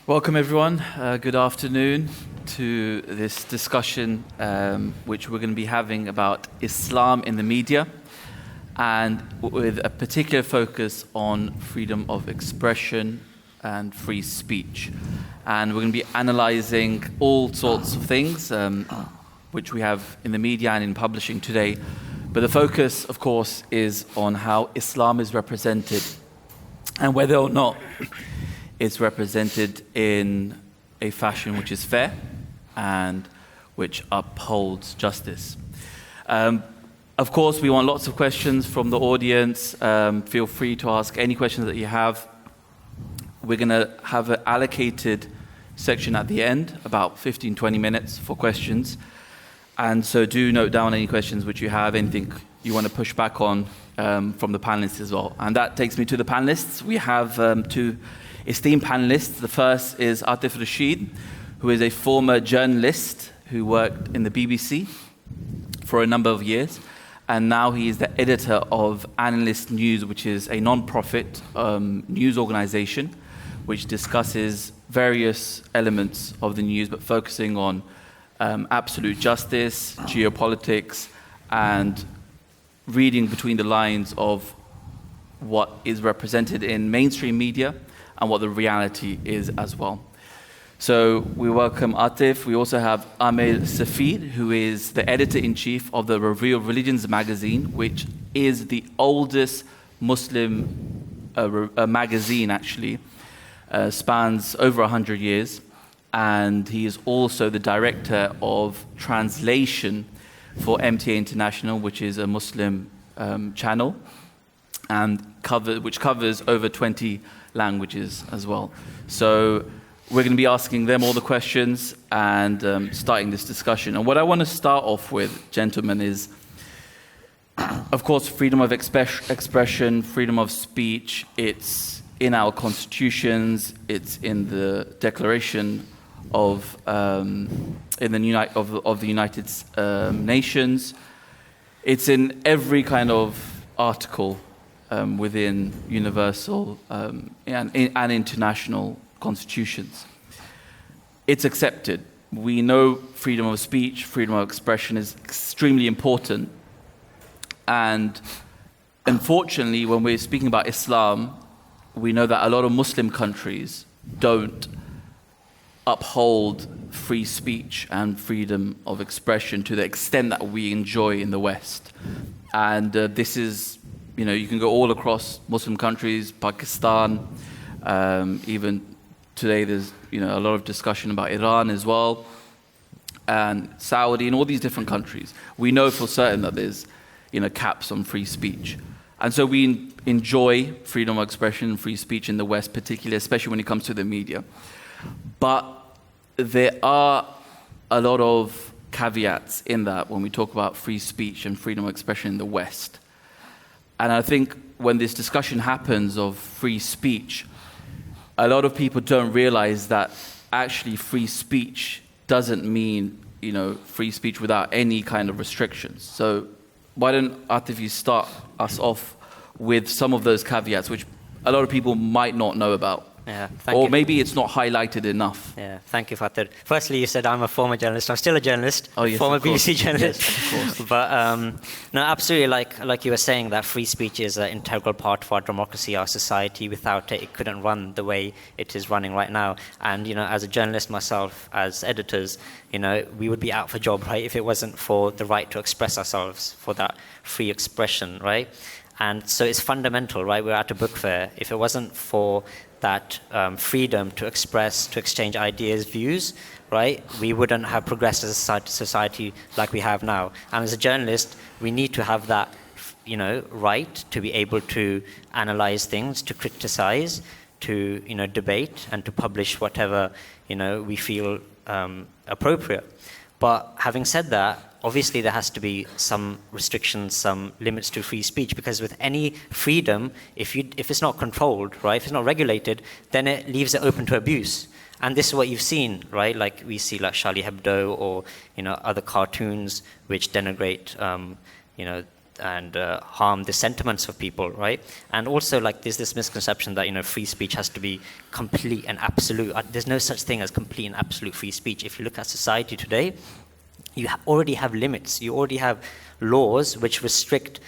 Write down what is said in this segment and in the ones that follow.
Welcome everyone. Good afternoon to this discussion which we're going to be having about Islam in the media, and with a particular focus on freedom of expression and free speech. And we're going to be analyzing all sorts of things which we have in the media and in publishing today. But the focus, of course, is on how Islam is represented and whether or not it's represented in a fashion which is fair and which upholds justice. Of course, we want lots of questions from the audience. Feel free to ask any questions that you have. We're going to have an allocated section at the end, about 15-20 minutes for questions. And so do note down any questions which you have, anything you want to push back on from the panelists as well. And that takes me to the panelists. We have two esteemed panelists. The first is Atif Rashid, who is a former journalist who worked in the BBC for a number of years. And now he is the editor of Analyst News, which is a non-profit news organization which discusses various elements of the news, but focusing on absolute justice, geopolitics, and reading between the lines of what is represented in mainstream media and what the reality is as well. So we welcome Atif. We also have Amir Safid, who is the editor-in-chief of the Review of Religions magazine, which is the oldest Muslim magazine, actually. Spans over 100 years. And he is also the director of translation for MTA International, which is a Muslim channel, and which covers over 20 languages as well. So we're going to be asking them all the questions and starting this discussion. And what I want to start off with, gentlemen, is, of course, freedom of expression, freedom of speech. It's in our constitutions. It's in the Declaration of the United Nations. It's in every kind of article within universal and international constitutions. It's accepted. We know freedom of speech, freedom of expression is extremely important. And unfortunately, when we're speaking about Islam, we know that a lot of Muslim countries don't uphold free speech and freedom of expression to the extent that we enjoy in the West. And this is, you can go all across Muslim countries, Pakistan, even today there's, a lot of discussion about Iran as well, and Saudi, and all these different countries. We know for certain that there's, caps on free speech. And so we enjoy freedom of expression and free speech in the West, particularly, especially when it comes to the media. But there are a lot of caveats in that when we talk about free speech and freedom of expression in the West. And I think when this discussion happens of free speech, a lot of people don't realize that actually free speech doesn't mean, free speech without any kind of restrictions. So why don't, Atif, you start us off with some of those caveats, which a lot of people might not know about. Yeah, or maybe it's not highlighted enough. Yeah, thank you, Father. Firstly, you said I'm a former journalist. I'm still a journalist, former BBC journalist. Yes, of course. But no, absolutely, like you were saying, that free speech is an integral part of our democracy, our society. Without it, it couldn't run the way it is running right now. And, as a journalist myself, as editors, we would be out for job, right, if it wasn't for the right to express ourselves, for that free expression, right? And so it's fundamental, right? We're at a book fair. If it wasn't for that freedom to express, to exchange ideas, views, right, we wouldn't have progressed as a society like we have now. And as a journalist, we need to have that, right to be able to analyze things, to criticize, to, debate, and to publish whatever, we feel appropriate. But having said that, obviously there has to be some restrictions, some limits to free speech, because with any freedom, if it's not controlled, right, if it's not regulated, then it leaves it open to abuse. And this is what you've seen, right? Like we see like Charlie Hebdo or, other cartoons which denigrate, harm the sentiments of people, right? And also, like, there's this misconception that, you know, free speech has to be complete and absolute. There's no such thing as complete and absolute free speech. If you look at society today, you already have limits. You already have laws which restrict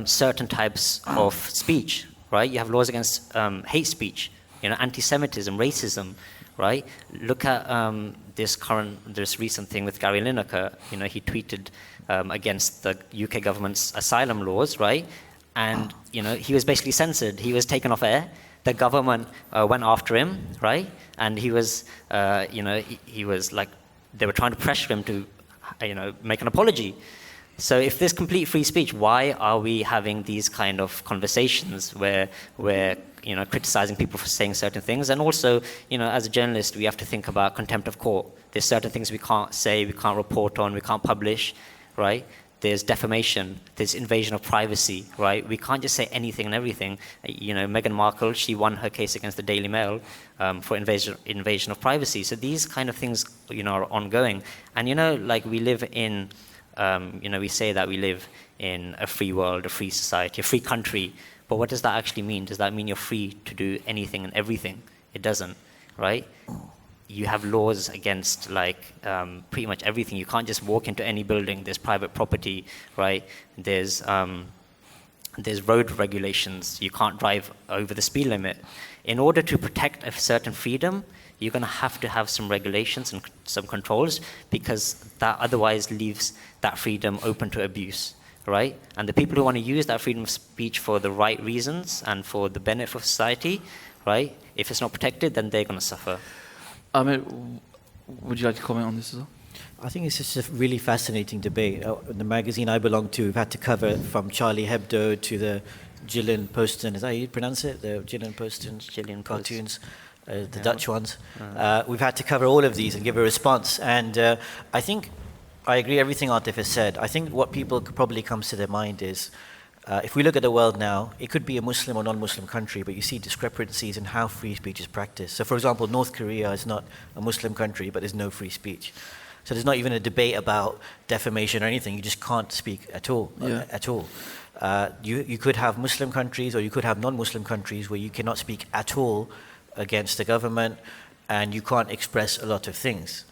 certain types of speech, right? You have laws against hate speech, you know, anti-Semitism, racism, right? Look at this recent thing with Gary Lineker. You know, he tweeted against the UK government's asylum laws, right? And, you know, he was basically censored. He was taken off air. The government went after him, right? And he was, you know, he was like, they were trying to pressure him to, you know, make an apology. So if there's complete free speech, why are we having these kind of conversations where we're, you know, criticizing people for saying certain things? And also, you know, as a journalist, we have to think about contempt of court. There's certain things we can't say, we can't report on, we can't publish, right? There's defamation, there's invasion of privacy, right? We can't just say anything and everything. You know, Meghan Markle, she won her case against the Daily Mail for invasion of privacy. So these kind of things, you know, are ongoing. And, you know, like, we live in, you know, we say that we live in a free world, a free society, a free country. But what does that actually mean? Does that mean you're free to do anything and everything? It doesn't, right? You have laws against, like, pretty much everything. You can't just walk into any building. There's private property, right? There's road regulations. You can't drive over the speed limit. In order to protect a certain freedom, you're going to have some regulations and some controls, because that otherwise leaves that freedom open to abuse, right? And the people who want to use that freedom of speech for the right reasons and for the benefit of society, right? If it's not protected, then they're going to suffer. I mean, would you like to comment on this as well? I think it's just a really fascinating debate. The magazine I belong to, we've had to cover from Charlie Hebdo to the Gillian Poston, is that how you pronounce it? The Gillian Poston cartoons, the Dutch ones. We've had to cover all of these and give a response. And I think I agree everything Atif has said. I think what people probably comes to their mind is, if we look at the world now, it could be a Muslim or non-Muslim country, but you see discrepancies in how free speech is practiced. So, for example, North Korea is not a Muslim country, but there's no free speech. So there's not even a debate about defamation or anything. You just can't speak at all. At all. You could have Muslim countries or you could have non-Muslim countries where you cannot speak at all against the government, and you can't express a lot of things.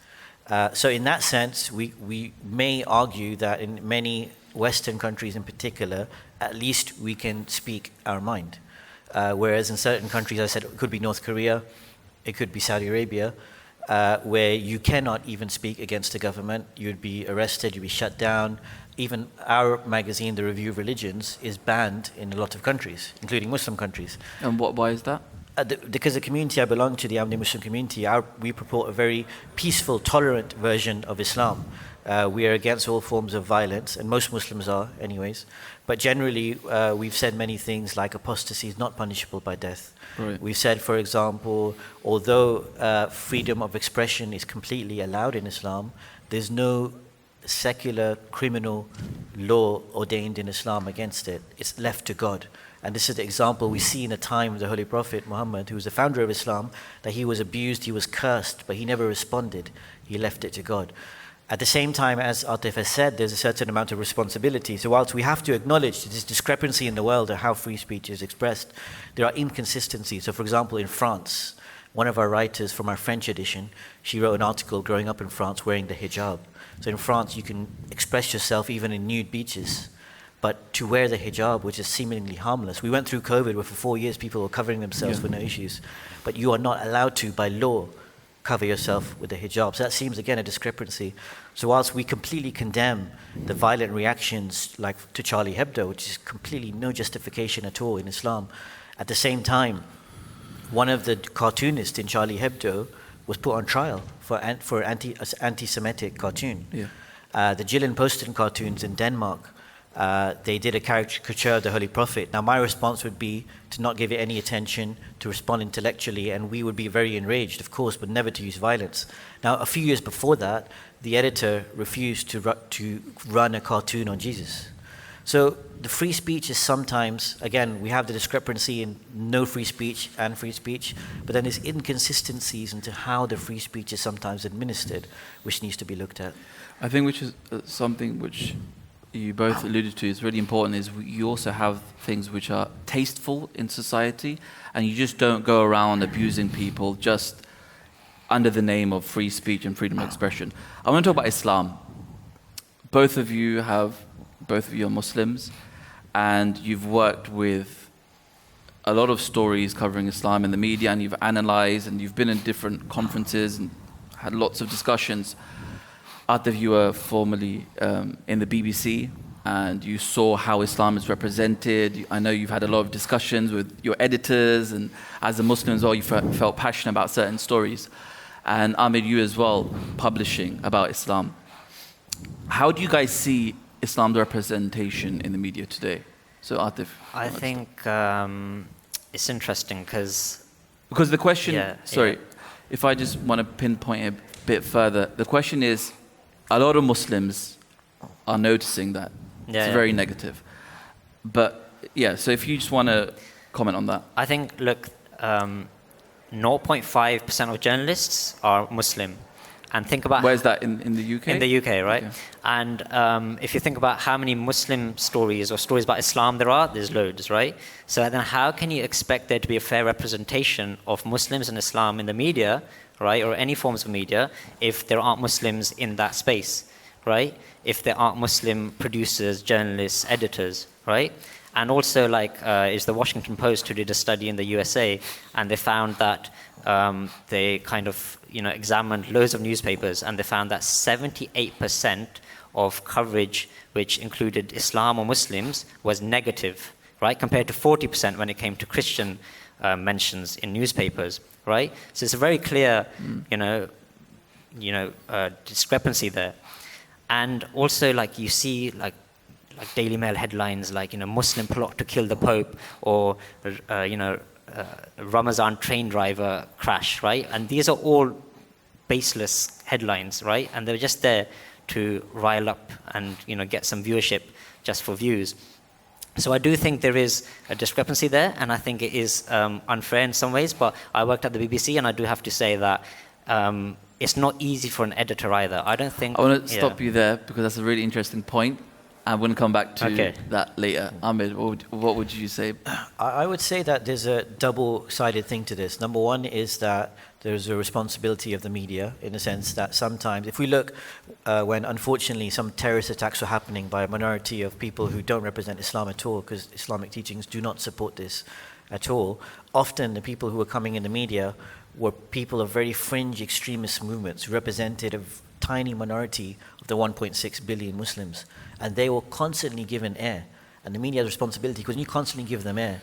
So in that sense, we may argue that in many Western countries in particular, at least we can speak our mind. Whereas in certain countries, I said it could be North Korea, it could be Saudi Arabia, where you cannot even speak against the government. You'd be arrested, you'd be shut down. Even our magazine, The Review of Religions, is banned in a lot of countries, including Muslim countries. And why is that? Because the community I belong to, the Ahmadiyya Muslim community, we purport a very peaceful, tolerant version of Islam. We are against all forms of violence, and most Muslims are anyways. But generally, we've said many things like apostasy is not punishable by death. Right. We've said, for example, although freedom of expression is completely allowed in Islam, there's no secular criminal law ordained in Islam against it. It's left to God. And this is the example we see in the time of the Holy Prophet Muhammad, who was the founder of Islam, that he was abused, he was cursed, but he never responded. He left it to God. At the same time, as Atif has said, there's a certain amount of responsibility. So whilst we have to acknowledge this discrepancy in the world of how free speech is expressed, there are inconsistencies. So for example, in France, one of our writers from our French edition, she wrote an article growing up in France wearing the hijab. So in France, you can express yourself even in nude beaches. But to wear the hijab, which is seemingly harmless. We went through COVID where for 4 years people were covering themselves with no issues. But you are not allowed to, by law, cover yourself with the hijab. So that seems, again, a discrepancy. So whilst we completely condemn the violent reactions like to Charlie Hebdo, which is completely no justification at all in Islam, at the same time, one of the cartoonists in Charlie Hebdo was put on trial for anti-Semitic cartoon. The Gillian Poston cartoons in Denmark, they did a caricature of the Holy Prophet. Now my response would be to not give it any attention, to respond intellectually, and we would be very enraged, of course, but never to use violence. Now a few years before that, the editor refused to run a cartoon on Jesus. So the free speech is sometimes, again, we have the discrepancy in no free speech and free speech, but then there's inconsistencies into how the free speech is sometimes administered, which needs to be looked at. I think which is something which you both alluded to is really important is you also have things which are tasteful in society, and you just don't go around abusing people just under the name of free speech and freedom of expression. I want to talk about Islam. Both of you are Muslims, and you've worked with a lot of stories covering Islam in the media, and you've analyzed, and you've been in different conferences and had lots of discussions. Atif, you were formerly in the BBC, and you saw how Islam is represented. I know you've had a lot of discussions with your editors, and as a Muslim as well, you felt passionate about certain stories. And Ahmed, you as well, publishing about Islam. How do you guys see Islam's representation in the media today? So Atif. I think it's interesting because the question, if I just want to pinpoint it a bit further, the question is, a lot of Muslims are noticing that. It's very negative. But so if you just want to comment on that. I think, look, 0.5% of journalists are Muslim. And think about... Where's that, in the UK? In the UK, right? Okay. And if you think about how many Muslim stories or stories about Islam there are, there's loads, right? So then how can you expect there to be a fair representation of Muslims and Islam in the media, right, or any forms of media, if there aren't Muslims in that space, right? If there aren't Muslim producers, journalists, editors, right? And also, is the Washington Post who did a study in the USA, and they found that they kind of, examined loads of newspapers, and they found that 78% of coverage which included Islam or Muslims was negative, right, compared to 40% when it came to Christian mentions in newspapers, right? So it's a very clear, discrepancy there. And also, you see, Daily Mail headlines Muslim plot to kill the Pope, or Ramazan train driver crash, right? And these are all baseless headlines, right? And they're just there to rile up and get some viewership just for views. So I do think there is a discrepancy there, and I think it is unfair in some ways. But I worked at the BBC, and I do have to say that it's not easy for an editor either. I don't think... I want to stop you there, because that's a really interesting point. I'm going to come back to that later. Ahmed, what would you say? I would say that there's a double-sided thing to this. Number one is that there's a responsibility of the media, in the sense that sometimes, if we look when unfortunately some terrorist attacks were happening by a minority of people who don't represent Islam at all, because Islamic teachings do not support this at all, often the people who were coming in the media were people of very fringe extremist movements who represented a tiny minority of the 1.6 billion Muslims. And they were constantly given air. And the media has responsibility, because when you constantly give them air,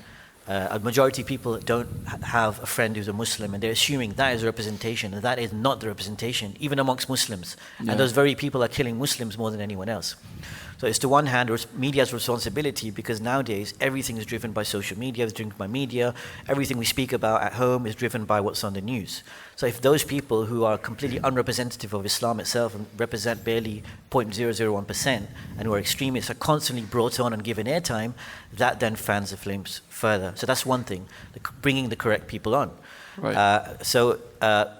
a majority of people don't have a friend who's a Muslim, and they're assuming that is a representation, and that is not the representation, even amongst Muslims. And those very people are killing Muslims more than anyone else. So it's, to one hand, media's responsibility, because nowadays everything is driven by social media, is driven by media. Everything we speak about at home is driven by what's on the news. So if those people who are completely unrepresentative of Islam itself and represent barely 0.001% and who are extremists are constantly brought on and given airtime, that then fans the flames further. So that's one thing, bringing the correct people on. Right.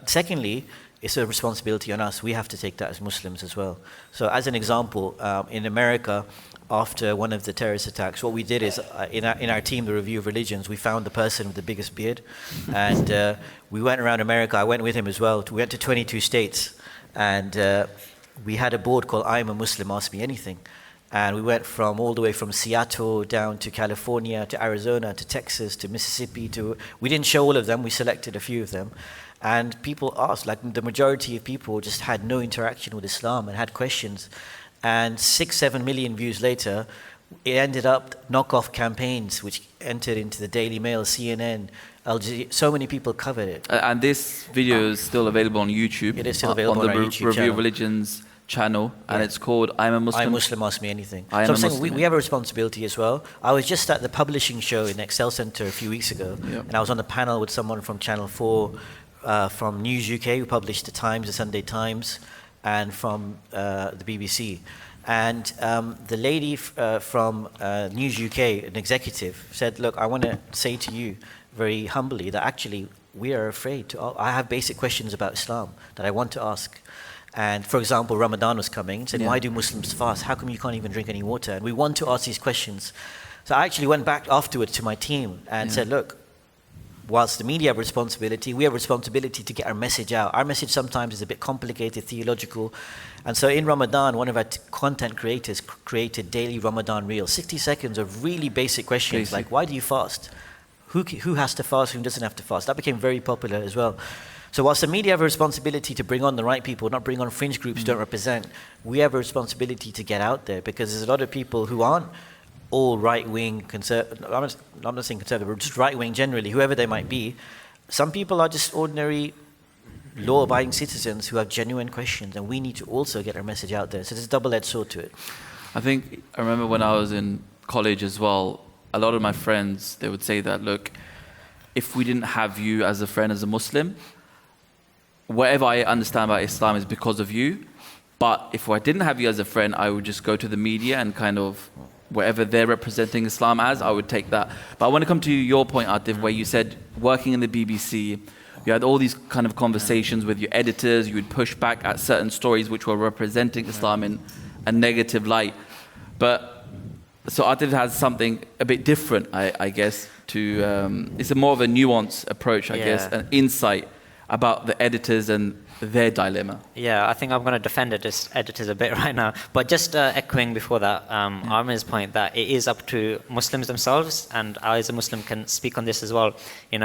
Secondly, it's a responsibility on us. We have to take that as Muslims as well. So as an example, in America, after one of the terrorist attacks, what we did is, in our team, the Review of Religions, we found the person with the biggest beard. And we went around America. I went with him as well. We went to 22 states. And we had a board called I'm a Muslim, Ask Me Anything. And we went all the way from Seattle down to California, to Arizona, to Texas, to Mississippi. We didn't show all of them. We selected a few of them. And people asked, the majority of people just had no interaction with Islam and had questions. And 6-7 million views later, it ended up knockoff campaigns, which entered into the Daily Mail, CNN, Al Jazeera. So many people covered it. And this video is still available on YouTube. It is still available on our YouTube Review channel. of Religions channel, and it's called I'm a Muslim. I'm Muslim, Ask Me Anything. So I'm saying we have a responsibility as well. I was just at the publishing show in Excel Center a few weeks ago, and I was on the panel with someone from Channel 4, from News UK, who published the Times, the Sunday Times, and from the BBC. And the lady from News UK, an executive, said, look, I want to say to you very humbly that actually we are afraid to... I have basic questions about Islam that I want to ask. And for example, Ramadan was coming, said, Yeah. why do Muslims fast? How come you can't even drink any water? And we want to ask these questions. So I actually went back afterwards to my team and said, look, whilst the media have responsibility, we have responsibility to get our message out. Our message sometimes is a bit complicated, theological. And so in Ramadan, one of our content creators created daily Ramadan reels, 60 seconds of really basic questions like, why do you fast? Who has to fast, who doesn't have to fast? That became very popular as well. So whilst the media have a responsibility to bring on the right people, not bring on fringe groups who don't represent, we have a responsibility to get out there, because there's a lot of people who aren't all right-wing, I'm not saying conservative, but just right-wing generally, whoever they might be. Some people are just ordinary law-abiding citizens who have genuine questions, and we need to also get our message out there. So there's a double-edged sword to it. I remember when I was in college as well, a lot of my friends, they would say that, look, if we didn't have you as a friend, as a Muslim, whatever I understand about Islam is because of you. But if I didn't have you as a friend, I would just go to the media and kind of whatever they're representing Islam as, I would take that. But I want to come to your point, Atif, where you said working in the BBC, you had all these kind of conversations with your editors, you would push back at certain stories which were representing Islam in a negative light. But so Atif has something a bit different, I guess, to it's a more of a nuanced approach, I guess, an insight about the editors and their dilemma. Yeah, I think I'm going to defend editors a bit right now. But just echoing before that, Armin's point that it is up to Muslims themselves, and I as a Muslim can speak on this as well.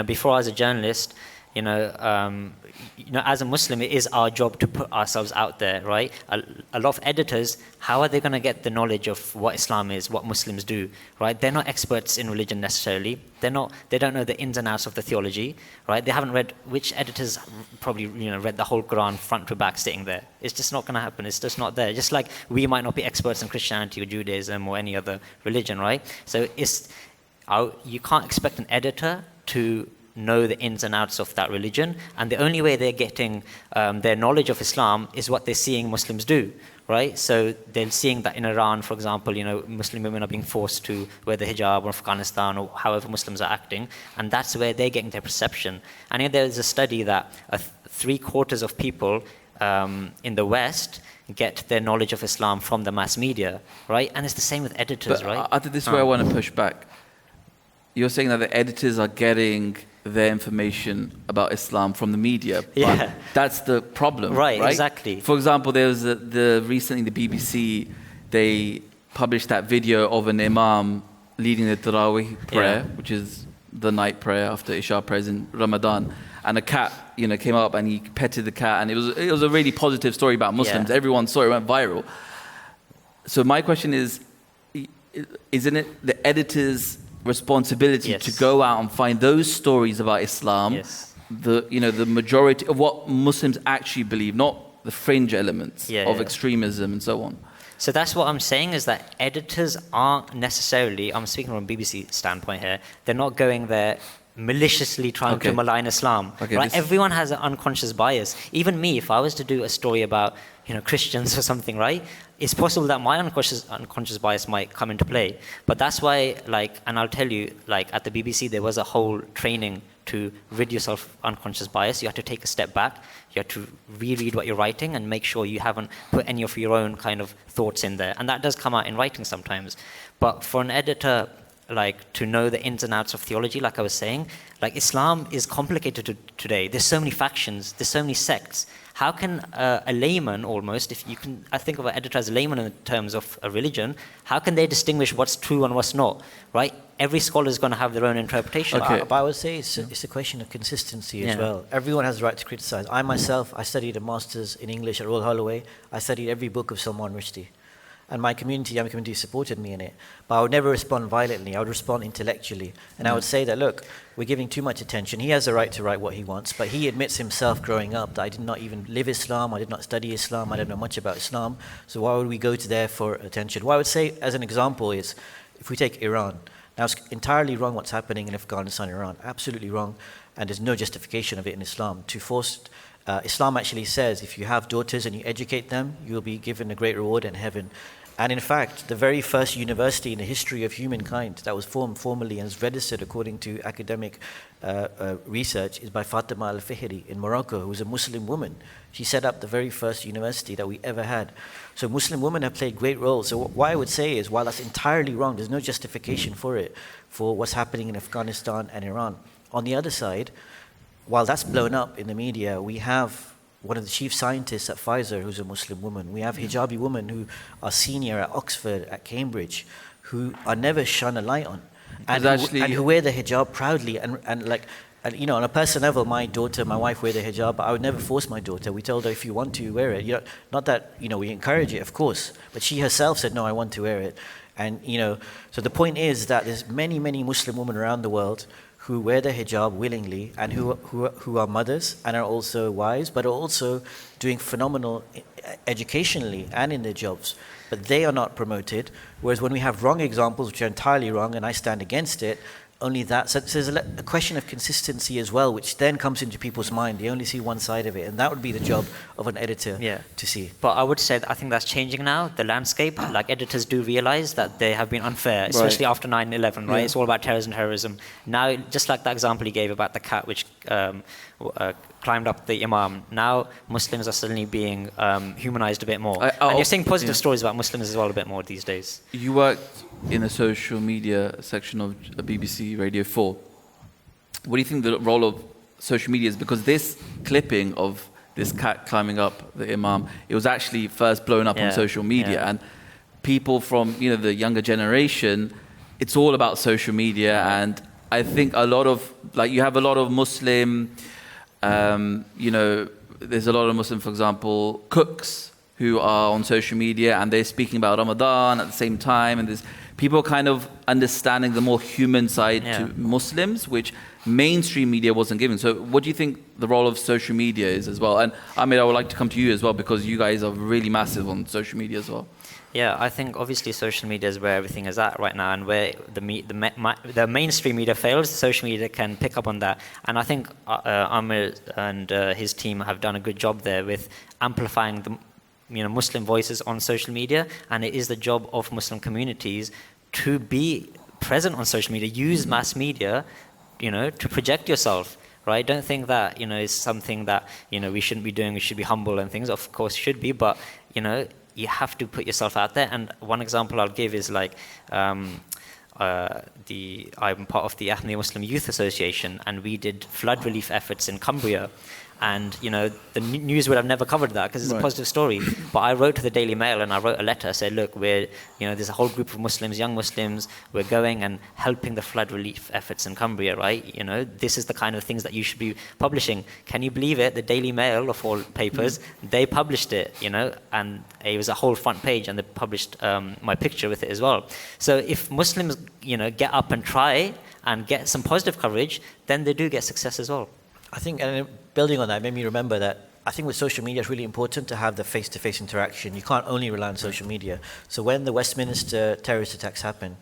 Before I was a journalist, as a Muslim, it is our job to put ourselves out there, right? A lot of editors, how are they going to get the knowledge of what Islam is, what Muslims do, right? They're not experts in religion necessarily. They don't know the ins and outs of the theology, right? They haven't read, which editors probably, read the whole Quran front to back sitting there. It's just not going to happen. It's just not there. Just like we might not be experts in Christianity or Judaism or any other religion, right? So you can't expect an editor to know the ins and outs of that religion, and the only way they're getting their knowledge of Islam is what they're seeing Muslims do, right? So they're seeing that in Iran, for example, Muslim women are being forced to wear the hijab, or Afghanistan, or however Muslims are acting, and that's where they're getting their perception. And there's a study that 3/4 of people in the West get their knowledge of Islam from the mass media, right? And it's the same with editors, right? I think this is where I want to push back. You're saying that the editors are getting their information about Islam from the media, but that's the problem, right? Exactly. For example, there was recently the BBC, they published that video of an imam leading the Tarawih prayer, which is the night prayer after Isha prayers in Ramadan, and a cat, came up and he petted the cat, and it was a really positive story about Muslims. Everyone saw it, went viral. So my question is, isn't it the editors' responsibility to go out and find those stories about Islam, the majority of what Muslims actually believe, not the fringe elements of extremism and so on? So that's what I'm saying, is that editors aren't necessarily, I'm speaking from a BBC standpoint here, they're not going there maliciously trying to malign Islam. Right? Everyone has an unconscious bias. Even me, if I was to do a story about Christians or something, right? It's possible that my unconscious bias might come into play. But that's why, and I'll tell you, at the BBC, there was a whole training to rid yourself of unconscious bias. You have to take a step back. You have to reread what you're writing and make sure you haven't put any of your own kind of thoughts in there. And that does come out in writing sometimes. But for an editor, to know the ins and outs of theology, like I was saying, Islam is complicated today. There's so many factions, there's so many sects. How can a layman almost, I think of an editor as a layman in terms of a religion, how can they distinguish what's true and what's not, right? Every scholar is going to have their own interpretation. But I would say it's a question of consistency as well. Everyone has the right to criticize. I studied a master's in English at Royal Holloway. I studied every book of Salman Rushdie. And my young community supported me in it. But I would never respond violently. I would respond intellectually. And I would say that, look, we're giving too much attention. He has the right to write what he wants, but he admits himself growing up that I did not even live Islam, I did not study Islam, I don't know much about Islam. So why would we go to there for attention? What I would say as an example is, if we take Iran, now it's entirely wrong what's happening in Afghanistan and Iran, absolutely wrong, and there's no justification of it in Islam. Islam actually says if you have daughters and you educate them, you'll be given a great reward in heaven. And in fact, the very first university in the history of humankind that was formed formally and is registered according to academic research is by Fatima al-Fihri in Morocco, who was a Muslim woman. She set up the very first university that we ever had. So Muslim women have played great roles. So what I would say is, while that's entirely wrong, there's no justification for it, for what's happening in Afghanistan and Iran. On the other side, while that's blown up in the media, we have one of the chief scientists at Pfizer who's a Muslim woman. We have hijabi women who are senior at Oxford, at Cambridge, who are never shone a light on. And who wear the hijab proudly. And you know, on a personal level, my daughter, my wife wear the hijab, but I would never force my daughter. We told her, if you want to, wear it. You know, not that, you know, we encourage it, of course, but she herself said, no, I want to wear it. And, you know, so the point is that there's many, many Muslim women around the world who wear the hijab willingly and who are mothers and are also wives, but are also doing phenomenal educationally and in their jobs. But they are not promoted. Whereas when we have wrong examples, which are entirely wrong, and I stand against it, only that. So there's a question of consistency as well, which then comes into people's mind. They only see one side of it, and that would be the job of an editor to see. But I would say that I think that's changing now, the landscape. Like, editors do realize that they have been unfair, especially after 9/11, right? It's all about terrorism. Now, just like that example you gave about the cat which climbed up the imam, now Muslims are suddenly being humanized a bit more. And you're seeing positive stories about Muslims as well a bit more these days. You worked in the social media section of BBC Radio 4. What do you think the role of social media is? Because this clipping of this cat climbing up the imam, it was actually first blown up on social media. And people from, you know, the younger generation, it's all about social media. And I think a lot of, like, you have a lot of Muslim, you know, there's a lot of Muslim, for example, cooks who are on social media and they're speaking about Ramadan at the same time, and there's people kind of understanding the more human side to Muslims, which mainstream media wasn't given. So what do you think the role of social media is as well? And Ahmed, I would like to come to you as well, because you guys are really massive on social media as well. Yeah, I think obviously social media is where everything is at right now, and where the mainstream media fails, social media can pick up on that. And I think Amir and his team have done a good job there with amplifying the Muslim voices on social media, and it is the job of Muslim communities to be present on social media, use mass media, to project yourself, right? Don't think that, it's something that, we shouldn't be doing, we should be humble and things. Of course, should be, but, you have to put yourself out there. And one example I'll give is like, I'm part of the Ahmadiyya Muslim Youth Association, and we did flood relief efforts in Cumbria. And, the news would have never covered that because it's a positive story. But I wrote to the Daily Mail and I wrote a letter, said, look, there's a whole group of Muslims, young Muslims, we're going and helping the flood relief efforts in Cumbria, right? This is the kind of things that you should be publishing. Can you believe it? The Daily Mail, of all papers, they published it, and it was a whole front page, and they published my picture with it as well. So if Muslims, get up and try and get some positive coverage, then they do get success as well. I think, and building on that, made me remember that I think with social media, it's really important to have the face-to-face interaction. You can't only rely on social media. So when the Westminster terrorist attacks happened,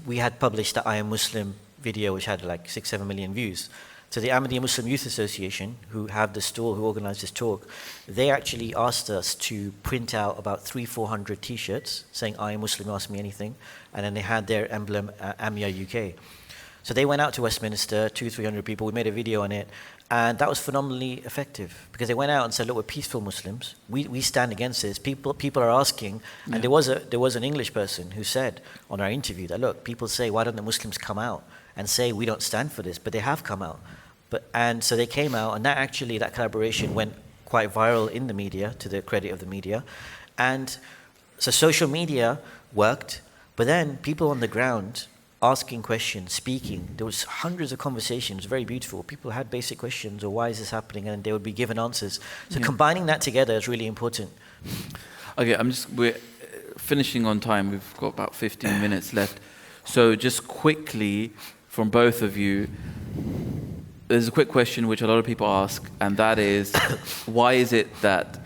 we had published the I Am Muslim video, which had like 6-7 million views. So the Ahmadiyya Muslim Youth Association, who organized this talk, they actually asked us to print out about 300-400 T-shirts saying, I am Muslim, ask me anything. And then they had their emblem, AMIA UK. So they went out to Westminster, 200-300 people, we made a video on it, and that was phenomenally effective because they went out and said, look, we're peaceful Muslims, we stand against this, people are asking, and there was an English person who said on our interview that, look, people say, why don't the Muslims come out and say we don't stand for this, but they have come out. And so they came out, and that collaboration went quite viral in the media, to the credit of the media. And so social media worked, but then people on the ground asking questions, speaking. There was hundreds of conversations, very beautiful. People had basic questions, or why is this happening? And they would be given answers. So combining that together is really important. Okay, we're finishing on time. We've got about 15 minutes left. So just quickly, from both of you, there's a quick question which a lot of people ask, and that is, why is it that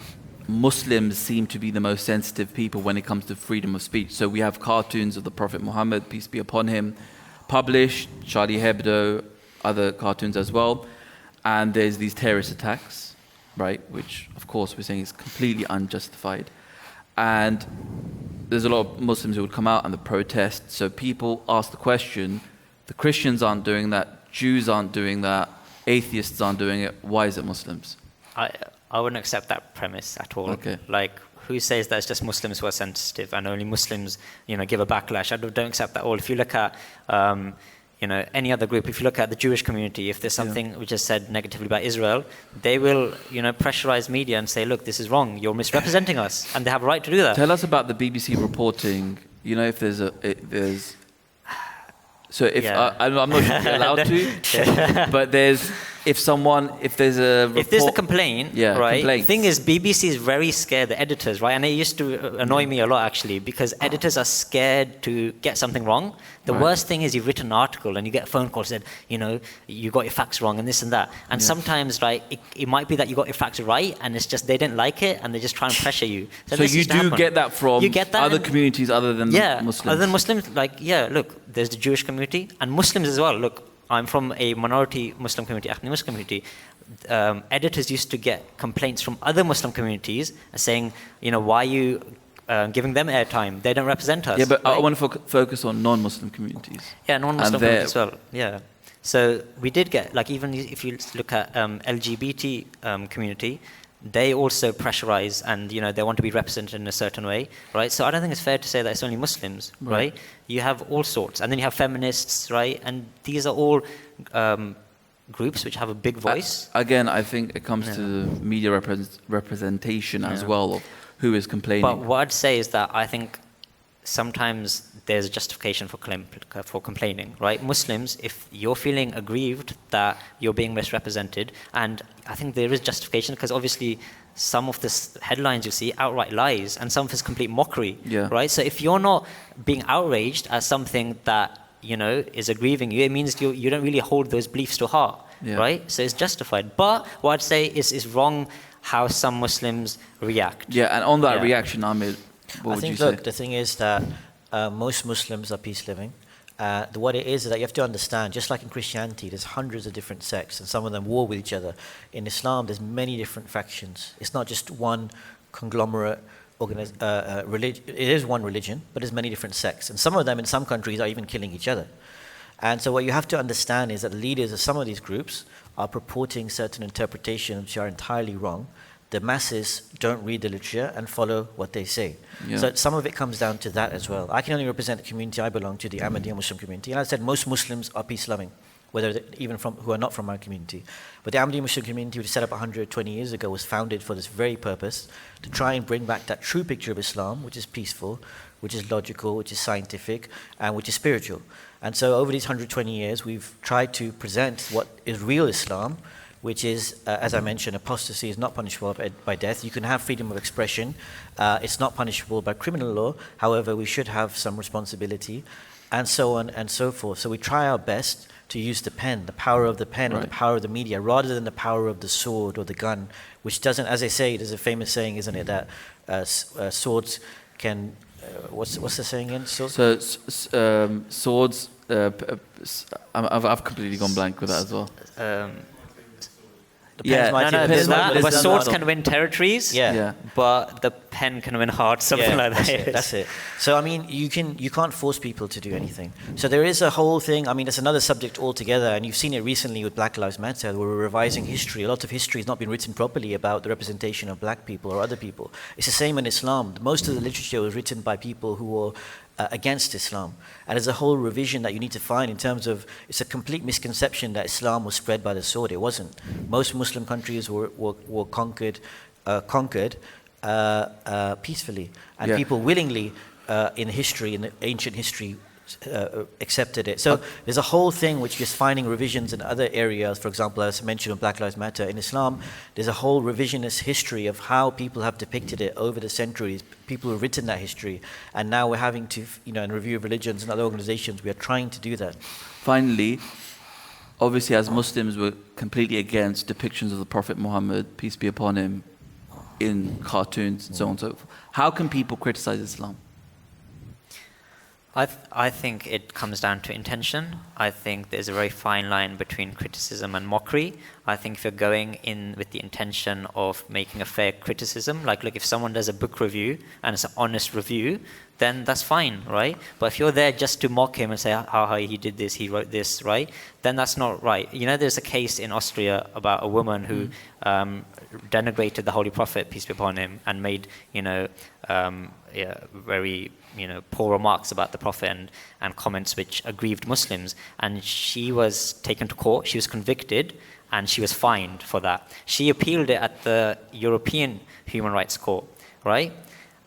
Muslims seem to be the most sensitive people when it comes to freedom of speech? So we have cartoons of the Prophet Muhammad, peace be upon him, published, Charlie Hebdo, other cartoons as well. And there's these terrorist attacks, right, which of course we're saying is completely unjustified. And there's a lot of Muslims who would come out and the protest. So people ask the question, the Christians aren't doing that, Jews aren't doing that, atheists aren't doing it, why is it Muslims? I wouldn't accept that premise at all. Okay. Like, who says that it's just Muslims who are sensitive and only Muslims, give a backlash? I don't accept that at all. If you look at, any other group, if you look at the Jewish community, if there's something which is said negatively about Israel, they will, pressurize media and say, look, this is wrong, you're misrepresenting us, and they have a right to do that. Tell us about the BBC reporting. If there's. So if I'm not sure if you're allowed to, but if there's a report, if there's a complaint, right? Complaints. The thing is, BBC is very scared, the editors, right? And it used to annoy me a lot, actually, because editors are scared to get something wrong. The worst thing is you've written an article and you get a phone call said, you got your facts wrong and this and that. And sometimes, right, it might be that you got your facts right and it's just they didn't like it and they just try and pressure you. So you do get that from other communities other than Muslims? Other than Muslims. Look, there's the Jewish community and Muslims as well. Look, I'm from a minority Muslim community, Ahmadiyya Muslim community. Editors used to get complaints from other Muslim communities saying, why are you giving them airtime? They don't represent us. Yeah, but right? I want to focus on non-Muslim communities. Yeah, non-Muslim communities as well. Yeah. So we did get, even if you look at LGBT community, they also pressurize and, they want to be represented in a certain way, right? So I don't think it's fair to say that it's only Muslims, right? You have all sorts. And then you have feminists, right? And these are all groups which have a big voice. Again, I think it comes to the media representation as well of who is complaining. But what I'd say is that I think sometimes there's a justification for complaining, right? Muslims, if you're feeling aggrieved that you're being misrepresented, and I think there is justification because obviously some of the headlines you see outright lies and some of it's complete mockery, right? So if you're not being outraged at something that, is aggrieving you, it means you don't really hold those beliefs to heart, right? So it's justified. But what I'd say is wrong how some Muslims react. Yeah, and on that reaction, Ahmed, what would you say? Look, the thing is that most Muslims are peace living. What it is that you have to understand, just like in Christianity, there's hundreds of different sects and some of them war with each other. In Islam, there's many different factions. It's not just one conglomerate religion. It is one religion, but there's many different sects. And some of them in some countries are even killing each other. And so what you have to understand is that the leaders of some of these groups are purporting certain interpretations which are entirely wrong. The masses don't read the literature and follow what they say. Yeah. So some of it comes down to that as well. I can only represent the community I belong to, the Ahmadiyya Muslim community. And I said most Muslims are peace-loving, even who are not from our community. But the Ahmadiyya Muslim community, which was set up 120 years ago, was founded for this very purpose, to try and bring back that true picture of Islam, which is peaceful, which is logical, which is scientific, and which is spiritual. And so over these 120 years, we've tried to present what is real Islam, which is, as I mentioned, apostasy is not punishable by death. You can have freedom of expression. It's not punishable by criminal law. However, we should have some responsibility, and so on and so forth. So we try our best to use the pen, the power of the pen, or the power of the media, rather than the power of the sword or the gun, which doesn't, as they say, there's a famous saying, isn't it, that swords can, what's the saying again? Swords, I've completely gone blank with that as well. There's that. But swords can win territories, yeah. But the pen can win hearts, something like that. That's it. So, I mean, you can't force people to do anything. So there is a whole thing, I mean, it's another subject altogether, and you've seen it recently with Black Lives Matter, where we're revising history. A lot of history has not been written properly about the representation of black people or other people. It's the same in Islam. Most of the literature was written by people who were against Islam. And there's a whole revision that you need to find in terms of, it's a complete misconception that Islam was spread by the sword. It wasn't. Most Muslim countries were conquered peacefully. And people willingly in ancient history, accepted it. So there's a whole thing which is finding revisions in other areas. For example, as I mentioned on Black Lives Matter, in Islam, there's a whole revisionist history of how people have depicted it over the centuries. People who have written that history. And now we're having to, in Review of Religions and other organizations, we are trying to do that. Finally, obviously as Muslims, we're completely against depictions of the Prophet Muhammad, peace be upon him, in cartoons and so on and so forth. How can people criticize Islam? I think it comes down to intention. I think there's a very fine line between criticism and mockery. I think if you're going in with the intention of making a fair criticism, like look, if someone does a book review and it's an honest review, then that's fine, right? But if you're there just to mock him and say, how he did this, he wrote this, right? Then that's not right. You know, there's a case in Austria about a woman who denigrated the Holy Prophet, peace be upon him, and made, very, poor remarks about the Prophet and comments which aggrieved Muslims. And she was taken to court, she was convicted, and she was fined for that. She appealed it at the European Human Rights Court, right?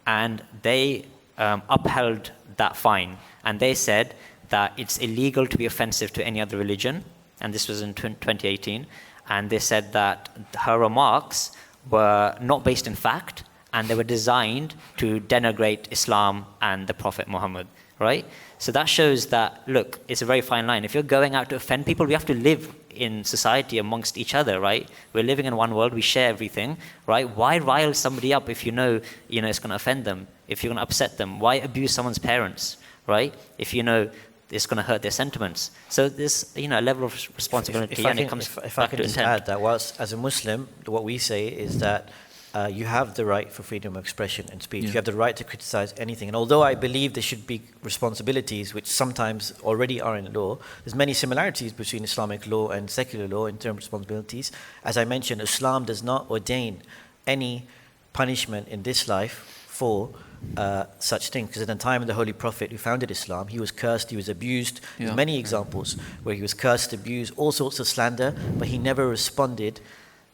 And they upheld that fine. And they said that it's illegal to be offensive to any other religion. And this was in 2018. And they said that her remarks were not based in fact, and they were designed to denigrate Islam and the Prophet Muhammad, right? So that shows that, look, it's a very fine line. If you're going out to offend people, we have to live in society amongst each other, right? We're living in one world, we share everything, right? Why rile somebody up if you know it's going to offend them, if you're going to upset them? Why abuse someone's parents, right? If you know it's going to hurt their sentiments. So there's a level of responsibility, if I can just add that, whilst as a Muslim, what we say is that you have the right for freedom of expression and speech. You have the right to criticize anything. And although I believe there should be responsibilities, which sometimes already are in law, there's many similarities between Islamic law and secular law in terms of responsibilities. As I mentioned, Islam does not ordain any punishment in this life for such things. Because at the time of the Holy Prophet who founded Islam, he was cursed, he was abused. There's many examples where he was cursed, abused, all sorts of slander, but he never responded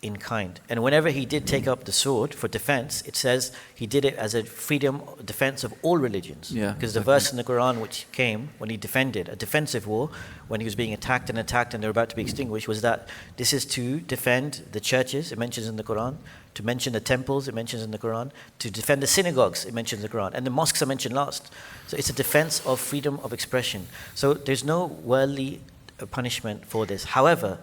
in kind. And whenever he did take up the sword for defense, it says he did it as a freedom defense of all religions. Because the verse in the Quran which came when he defended a defensive war, when he was being attacked and they're about to be extinguished, was that this is to defend the churches, it mentions in the Quran, to mention the temples, it mentions in the Quran, to defend the synagogues, it mentions in the Quran, and the mosques are mentioned last. So it's a defense of freedom of expression. So there's no worldly punishment for this. However,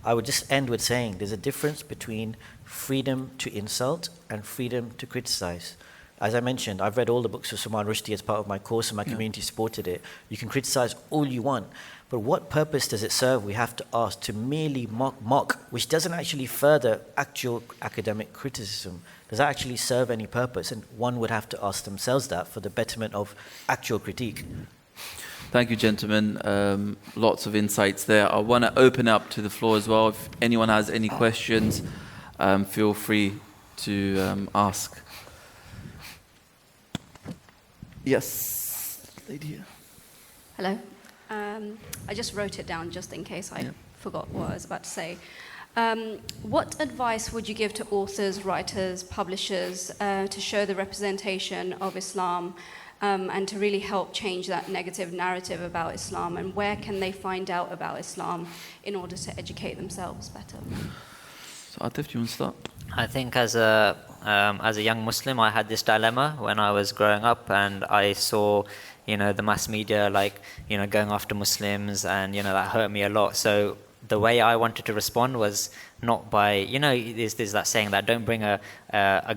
I would just end with saying there's a difference between freedom to insult and freedom to criticize. As I mentioned, I've read all the books of Salman Rushdie as part of my course, and my community supported it. You can criticize all you want, but what purpose does it serve? We have to ask. To merely mock, which doesn't actually further actual academic criticism. Does that actually serve any purpose? And one would have to ask themselves that for the betterment of actual critique. Thank you, gentlemen. Lots of insights there. I want to open up to the floor as well. If anyone has any questions, feel free to ask. Yes, lady here. Hello. I just wrote it down just in case I forgot what I was about to say. What advice would you give to authors, writers, publishers to show the representation of Islam and to really help change that negative narrative about Islam? And where can they find out about Islam in order to educate themselves better? So Atif, do you want to start? I think as a young Muslim, I had this dilemma when I was growing up, and I saw, the mass media going after Muslims, and that hurt me a lot. So the way I wanted to respond was not by, there's that saying that don't bring a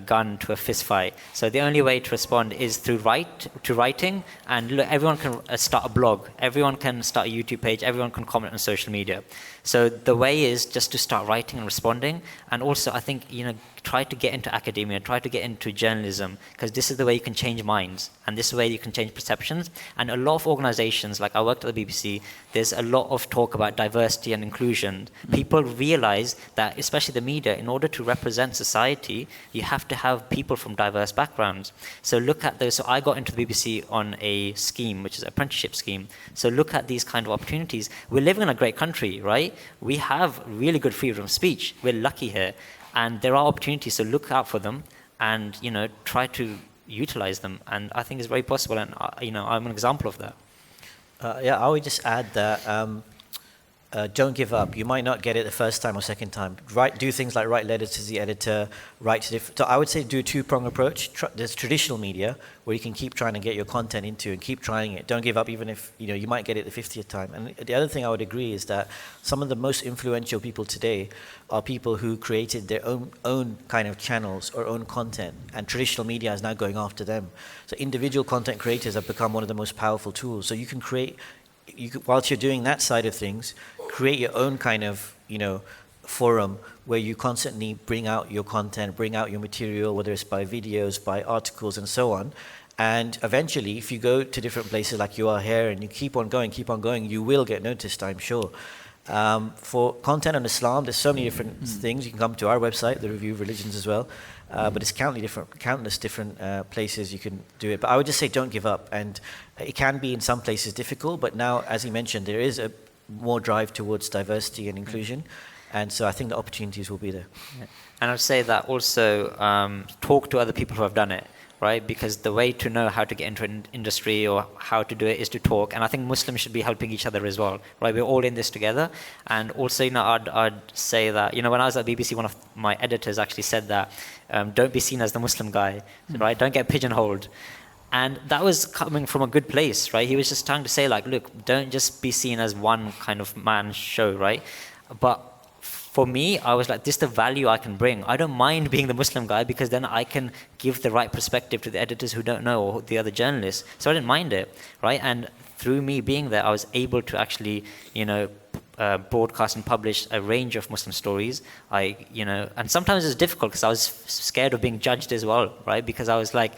gun to a fist fight. So the only way to respond is through writing. And look, everyone can start a blog, everyone can start a YouTube page, everyone can comment on social media. So the way is just to start writing and responding. And also, I think, try to get into academia, try to get into journalism, because this is the way you can change minds, and this is the way you can change perceptions. And a lot of organizations, like I worked at the BBC, there's a lot of talk about diversity and inclusion. People realize that, especially the media, in order to represent society, you have to have people from diverse backgrounds. So look at those. So I got into the BBC on a scheme, which is an apprenticeship scheme. So look at these kind of opportunities. We're living in a great country, right? We have really good freedom of speech. We're lucky here. And there are opportunities, so look out for them and, try to utilize them. And I think it's very possible, and, I'm an example of that. I would just add that don't give up. You might not get it the first time or second time. Do things like write letters to the editor, So I would say do a two-pronged approach. There's traditional media where you can keep trying to get your content into and keep trying it. Don't give up even if, you might get it the 50th time. And the other thing I would agree is that some of the most influential people today are people who created their own kind of channels or own content, and traditional media is now going after them. So individual content creators have become one of the most powerful tools. So you can create, whilst you're doing that side of things, create your own kind of, forum where you constantly bring out your content, bring out your material, whether it's by videos, by articles, and so on. And eventually, if you go to different places like you are here and you keep on going, you will get noticed, I'm sure. For content on Islam, there's so many different things. You can come to our website, the Review of Religions as well. But it's countless different places you can do it. But I would just say don't give up. And it can be in some places difficult, but now, as he mentioned, there is a more drive towards diversity and inclusion. And so I think the opportunities will be there. Yeah. And I'd say that also talk to other people who have done it, right? Because the way to know how to get into an industry or how to do it is to talk. And I think Muslims should be helping each other as well, right? We're all in this together. And also, I'd say that, when I was at BBC, one of my editors actually said that, don't be seen as the Muslim guy, right? Don't get pigeonholed. And that was coming from a good place, right? He was just trying to say, like, look, don't just be seen as one kind of man's show, right? But for me, I was like, this is the value I can bring. I don't mind being the Muslim guy because then I can give the right perspective to the editors who don't know or the other journalists. So I didn't mind it, right? And through me being there, I was able to actually, broadcast and publish a range of Muslim stories. And sometimes it's difficult because I was scared of being judged as well, right? Because I was like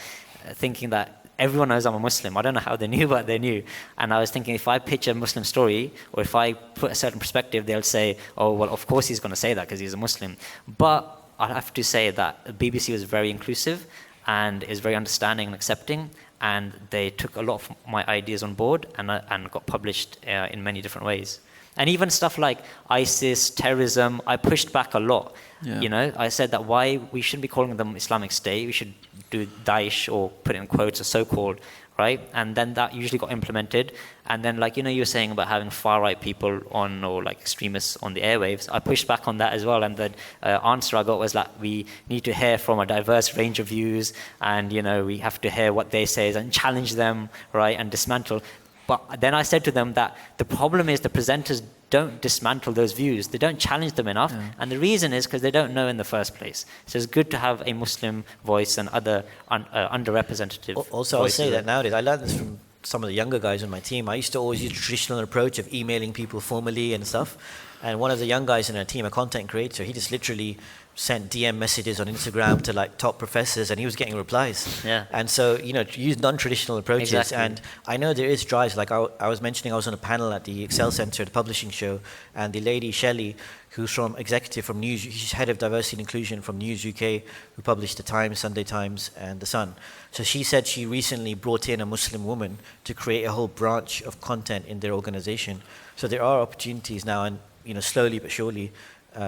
thinking that everyone knows I'm a Muslim. I don't know how they knew, but they knew. And I was thinking, if I pitch a Muslim story, or if I put a certain perspective, they'll say, oh, well, of course he's going to say that because he's a Muslim. But I have to say that BBC was very inclusive and is very understanding and accepting. And they took a lot of my ideas on board and got published in many different ways. And even stuff like ISIS, terrorism, I pushed back a lot. Yeah. I said that why we shouldn't be calling them Islamic State. We should do Daesh, or put it in quotes, or so-called, right? And then that usually got implemented. And then, like, you were saying about having far-right people on, or like extremists on the airwaves, I pushed back on that as well. And the answer I got was like, we need to hear from a diverse range of views, and, we have to hear what they say and challenge them, right, and dismantle. But then I said to them that the problem is the presenters don't dismantle those views. They don't challenge them enough. Yeah. And the reason is because they don't know in the first place. So it's good to have a Muslim voice and other underrepresented Also, I'll say that nowadays, I learned this from some of the younger guys on my team. I used to always use the traditional approach of emailing people formally and stuff. And one of the young guys in our team, a content creator, he just literally sent DM messages on Instagram to like top professors, and he was getting replies. Yeah. And so, use non-traditional approaches. Exactly. And I know there is drives. Like I was mentioning, I was on a panel at the Excel Center, the publishing show, and the lady Shelley, who's from executive from News, she's head of diversity and inclusion from News UK, who published the Times, Sunday Times, and the Sun. So she said she recently brought in a Muslim woman to create a whole branch of content in their organization. So there are opportunities now, and slowly but surely,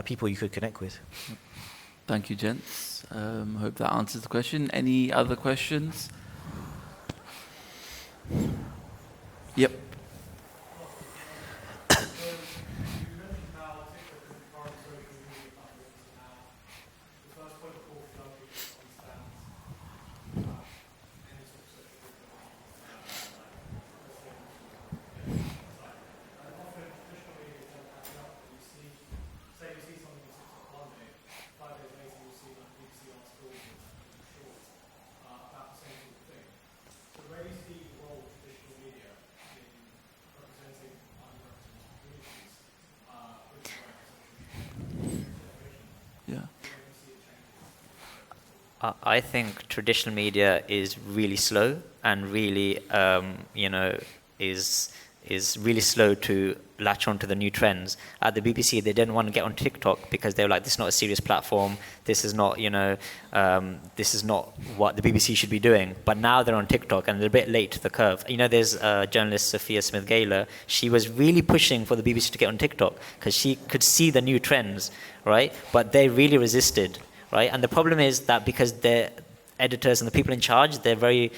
people you could connect with. Thank you, gents. Hope that answers the question. Any other questions? Yep. I think traditional media is really slow and really, is really slow to latch on to the new trends. At the BBC, they didn't want to get on TikTok because they were like, this is not a serious platform. This is not, this is not what the BBC should be doing. But now they're on TikTok and they're a bit late to the curve. There's journalist Sophia Smith-Gaylor. She was really pushing for the BBC to get on TikTok because she could see the new trends, right? But they really resisted. Right? And the problem is that because the editors and the people in charge, they're very,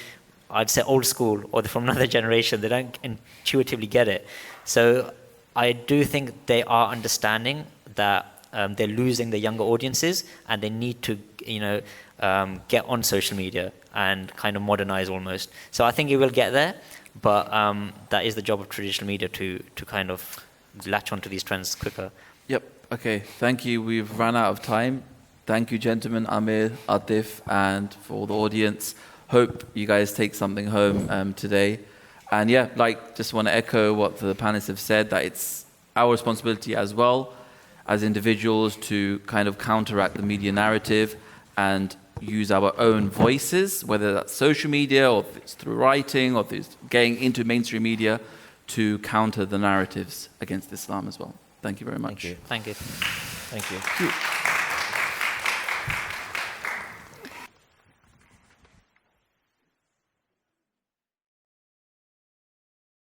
I'd say, old school, or they're from another generation. They don't intuitively get it. So I do think they are understanding that they're losing the younger audiences, and they need to, get on social media and kind of modernize almost. So I think it will get there, but that is the job of traditional media to kind of latch onto these trends quicker. Yep. Okay. Thank you. We've run out of time. Thank you, gentlemen, Amir, Atif, and for the audience. Hope you guys take something home today. And just want to echo what the panelists have said, that it's our responsibility as well as individuals to kind of counteract the media narrative and use our own voices, whether that's social media or if it's through writing or if it's getting into mainstream media, to counter the narratives against Islam as well. Thank you very much. Thank you. Thank you. Thank you. Thank you.